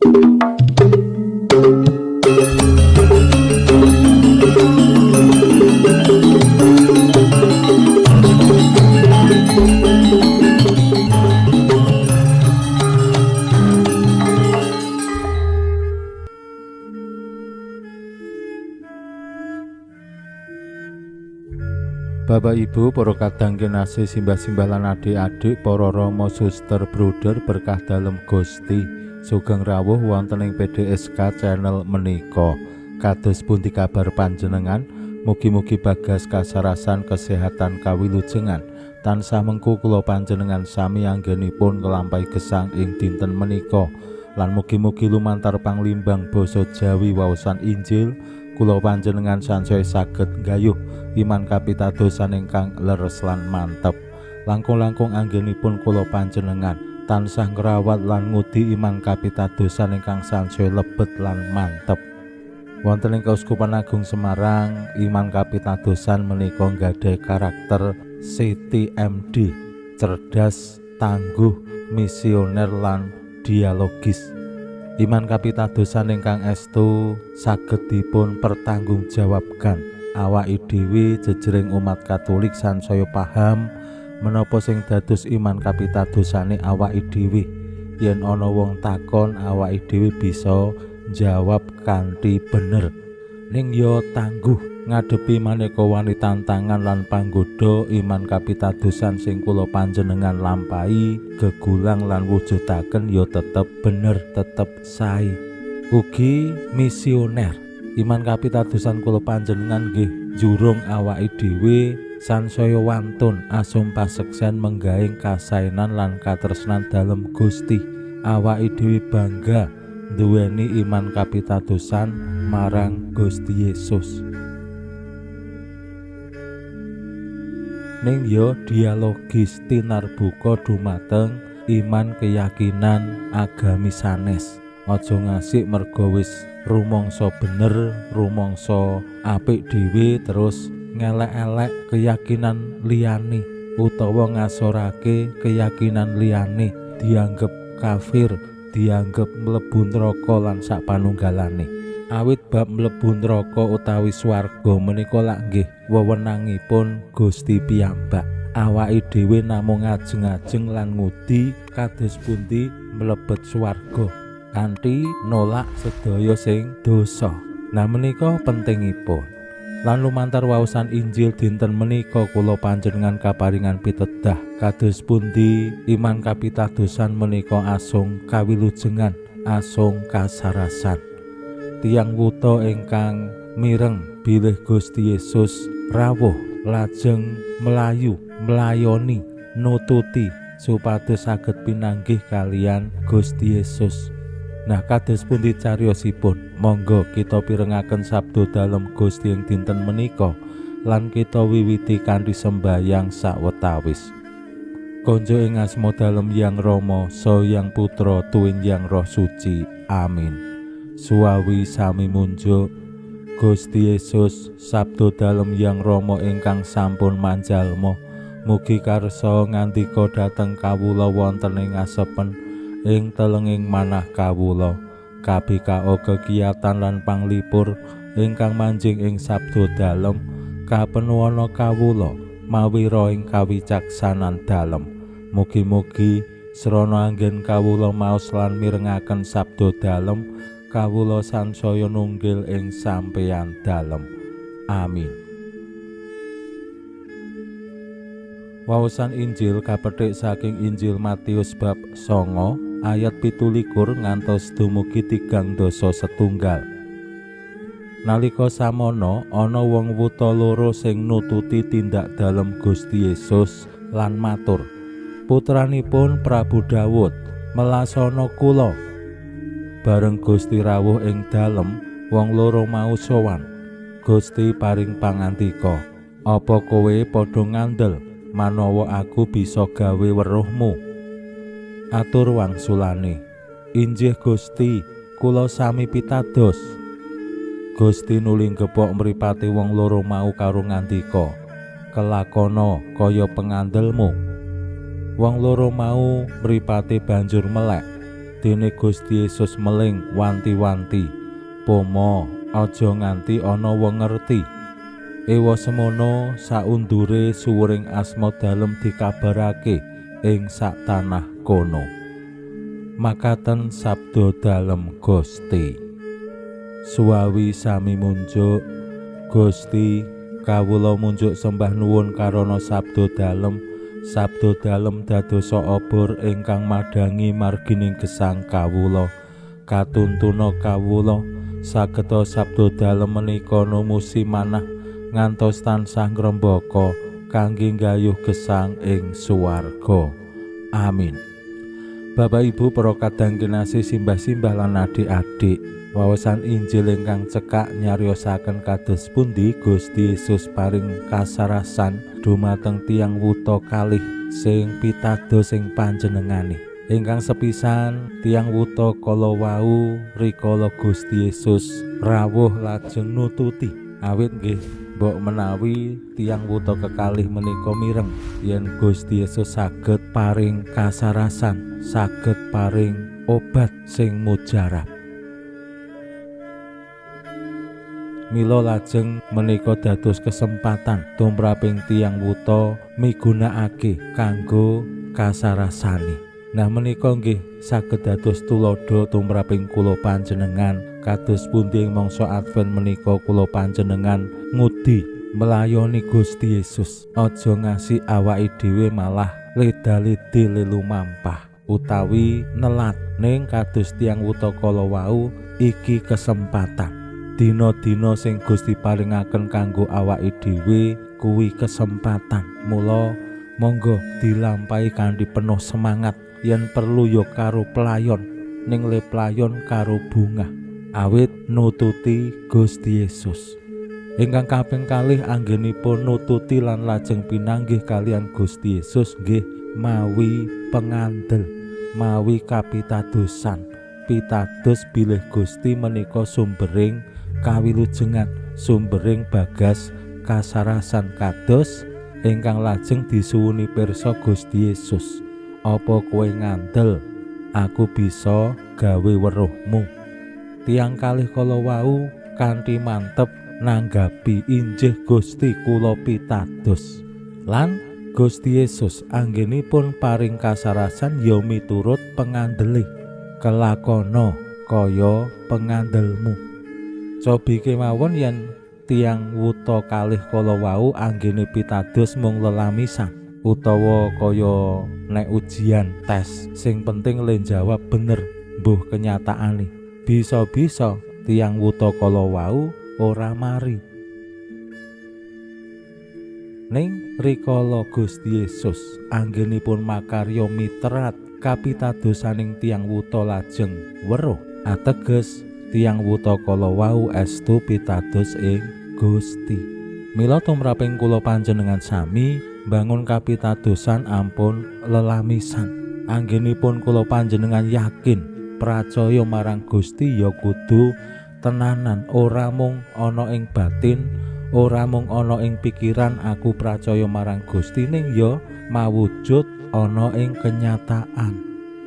Bapak Ibu, para kadang kinasih simbah-simbah lan adik-adik, para rama suster bruder berkah dalem Gusti, sugeng rawuh wonten ing PDSK channel menika. Kados pundi kabar panjenengan? Mugi-mugi bagas kasarasan kesehatan kawilujengan tansah mengku kula panjenengan sami anggenipun nglampahi gesang ing dinten menika. Lan mugi-mugi lumantar panglimbang basa Jawi waosan Injil kula panjenengan sansaya saged nggayuh iman kapitadosan ingkang leres lan mantep. Langkung-langkung anggenipun kula panjenengan tansah ngrawat lan ngudi iman kapitadosan ingkang sansaya lebet lan mantep. Wonten ing Kauskupan Agung Semarang, iman kapitadosan menika nggadhahi karakter CTMD, cerdas, tangguh, misioner lan dialogis. Iman kapitadosan ingkang estu saged dipun pertanggungjawabkan. Awake dhewe jejering umat Katolik sansaya paham menapa sing dados iman kapitadosane awake dhewe. Yen ana wong takon, awake dhewe bisa jawab kanthi bener. Ning ya tangguh ngadepi maneka wani tantangan lan panggoda, iman kapitadosan sing kula panjenengan lampahi gegulang lan wujudaken ya tetep bener, tetep sae. Ugi misioner. Iman kapitadosan kula panjenengan nggih jurung awake dhewe sansaya wantun asumpah seksen menggaing kasaenan lan katresnan dalem Gusti. Awake dhewe bangga duweni iman kapitadosan marang Gusti Yesus. Ning ya dialogis tinarbuka dumateng iman keyakinan agami sanes. Aja ngasik mergo wis rumangsa bener, rumangsa apik dhewe terus ngelek-elek keyakinan liyane utawa ngasorake keyakinan liyane, dianggep kafir, dianggep mlebu neraka lan sapanunggalane. Awit bab mlebu neraka utawi swarga menika lak nggih wewenangipun Gusti piyambak. Awake dhewe namung ngajeng-ajeng lan ngudi kados pundi mlebet swarga kanthi nolak sedaya sing dosa. Nah menika pentingipun. Lan lumantar waosan Injil dinten menika kula panjenengan kaparingan pitedah kados pundi iman kapitadosan menika asung kawilujengan, asung kasarasan. Tiang wuta ingkang mireng bilih Gusti Yesus rawuh lajeng melayu, melayoni, nututi supados saged pinanggih kalian Gusti Yesus. Nah kados pundi cariyosipun, monggo kita pirengaken sabda dalem Gusti ing dinten menika lan kita wiwiti kanthi sembahyang sawetawis. Konjo ing asma dalem Hyang Rama saha Hyang Putra tuwin Hyang Roh Suci. Amin. Suwawi sami munjuk. Gusti Yesus sabda dalem Hyang Rama ingkang sampun manjalma, mugi karsa ngandika dhateng kawula wonten ing asepen ing telenging manah kawula, kabikao kegiatan lan panglipur ingkang manjing ing sabda dalem, kapenuwana kawula mawira ing kawicaksanan dalem. Mugi-mugi srana anggen kawula maos lan mirengaken sabda dalem, kawula sansaya nunggil ing sampeyan dalem. Amin. Waosan Injil kapetik saking Injil Matius bab 9 ayat 17 ngantos dumugi 37. Nalika samono ana wong wuta loro sing nututi tindak dalem Gusti Yesus lan matur, "Putranipun Prabu Daud, melasana kula." Bareng Gusti rawuh ing dalem, wong loro mau sowan. Gusti paring pangandika, "Apa kowe padha ngandel manawa aku bisa gawe weruhmu?" Atur wangsulane, "Injih Gusti, kula sami pitados." Gusti nuli gepok mripate wong loro mau karo ngandika, "Kelakona kaya pengandelmu." Wong loro mau mripate banjur melek. dene Gusti Yesus meling wanti-wanti, pomo aja nganti ana wong ngerti. Ewa semono saundure suwering asma dalem dikabarake ing sak tanah kono. Makaten sabda dalem Gusti. Suwawi sami munjuk, Gusti kawula munjuk sembah nuwun karana sabda dalem dadosa obor ingkang madangi margining gesang kawula. Katuntuna kawula sageta sabda dalem menika numusi manah ngantos tansah ngrembaka kangge nggayuh gesang ing suwarga. Amin. Bapak Ibu para kadang kinasih simbah-simbah lan adik-adik, wawasan Injil ingkang cekak nyariosaken kados pundi Gusti Yesus paring kasarasan dumateng tiyang wuta kalih sing pitados ing panjenengane. Ingkang sepisan tiyang wuta kala wau rikala Gusti Yesus rawuh lajeng nututi. Awit nggih mbok menawi tiyang wuta kekalih menika mireng yen Gusti Yesus saged paring kasarasan, saged paring obat sing mujarab. Mila lajeng menika dados kesempatan tumraping tiyang wuta migunakake kanggo kasarasane. Nah menika nggih saged dados tulodo tumraping kula panjenengan kados pundi ing mangsa Advent menika kula panjenengan ngudi melayani Gusti Yesus. Aja ngasih awake dhewe malah leda-lede lelumampah utawi nelat ning kados tiyang wuta kala wau iki kesempatan. Dina-dina sing Gusti paringaken kanggo awake dhewe kuwi kesempatan. Mula monggo dilampahi kanthi penuh semangat. Yen perlu ya karo pelayon, ning le pelayon karo bungah, awit nututi Gusti Yesus. Ingkang kaping kalih anggenipun nututi lan lajeng pinanggih kalian Gusti Yesus nggih mawi pengandel, mawi kapitadosan. Pitados bilih Gusti menika sumbering kawilujengan, sumbering bagas kasarasan kados ingkang lajeng disuwuni pirsa Gusti Yesus. Apa kowe ngandel, aku bisa gawe weruhmu. Tiang kalih kala wau kanthi mantep nanggapi injih Gusti kula pitados. Lan Gusti Yesus anggenipun paring kasarasan ya miturut pengandele. Kelakono kaya pengandelmu. Cobi kemawon yen tiang wuta kalih kala wau anggene pitados mung lelamisan utawa kaya nek ujian tes sing penting le jawab bener mbuh kenyataane. Bisa-bisa tiang wuta kala wau ora mari. Ning rikala Gusti Yesus anggenipun makarya mitrat kapitadosaning tiang wuta lajeng weruh, ateges tiang wuta kala wau estu pitados ing Gusti. Mila tumraping kula panjenengan sami bangun kapitadosan ampun lelamisan. Anggenipun kula panjenengan yakin pracaya marang Gusti ya kudu tenanan, ora mung ana ing batin, ora mung ana ing pikiran aku pracaya marang Gusti, ning ya mawujud ana ing kenyataan.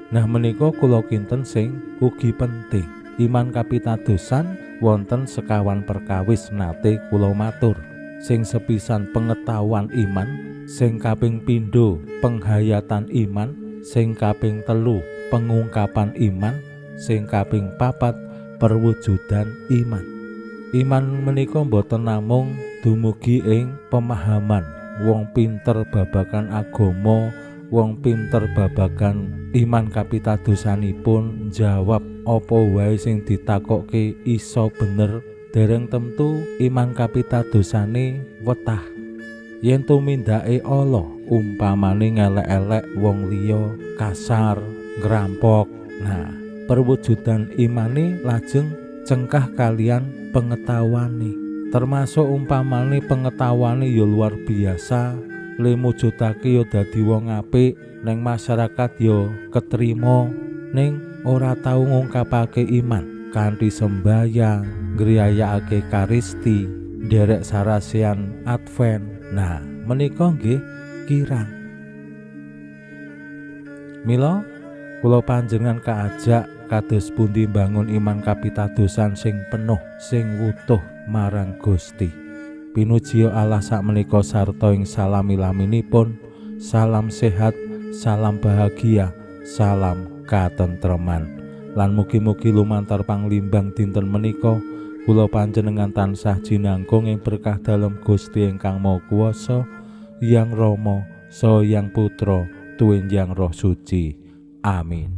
Nah menika kula kinten sing ugi penting. Iman kapitadosan wonten sekawan perkawis nate kula matur. Sing sepisan pengetahuan iman, sing kaping pindho penghayatan iman, sing kaping telu pengungkapan iman, sing kaping papat perwujudan iman. Iman menika boten namung dumugi ing pemahaman. Wong pinter babagan agama, wong pinter babagan iman kapitadosanipun jawab apa wae sing ditakokke iso bener. Dereng tentu iman kapitadosane wetah. Yen tumindake ala, umpamane ngelek-elek wong liya, kasar, ngrampok. Nah, perwujudan imane lajeng cengkah kalian pengetahuane. Termasuk umpamane pengetahuane ya luar biasa, le mujudake ya dadi wong apik, ning masyarakat ya ketrima, ning ora tau ngungkapake iman. Kanthi sembayang, ngriyayakake karisti, nderek sarasian Advent. Nah, menika nggih kirang. Mila Kula panjenengan kaajak kados pundi mbangun iman kapitadosan sing penuh sing wutuh marang Gusti. Pinuji Allah sakmenika sarta ing salami-laminipun. Salam sehat, salam bahagia, salam katentreman. Lan mugi-mugi lumantar panglimbang dinten menika kula panjenengan tansah jinangkung ing berkah dalem Gusti ingkang Maha Kuwasa, Hyang Rama saha Hyang Putra tuwin Hyang Roh Suci. Amin.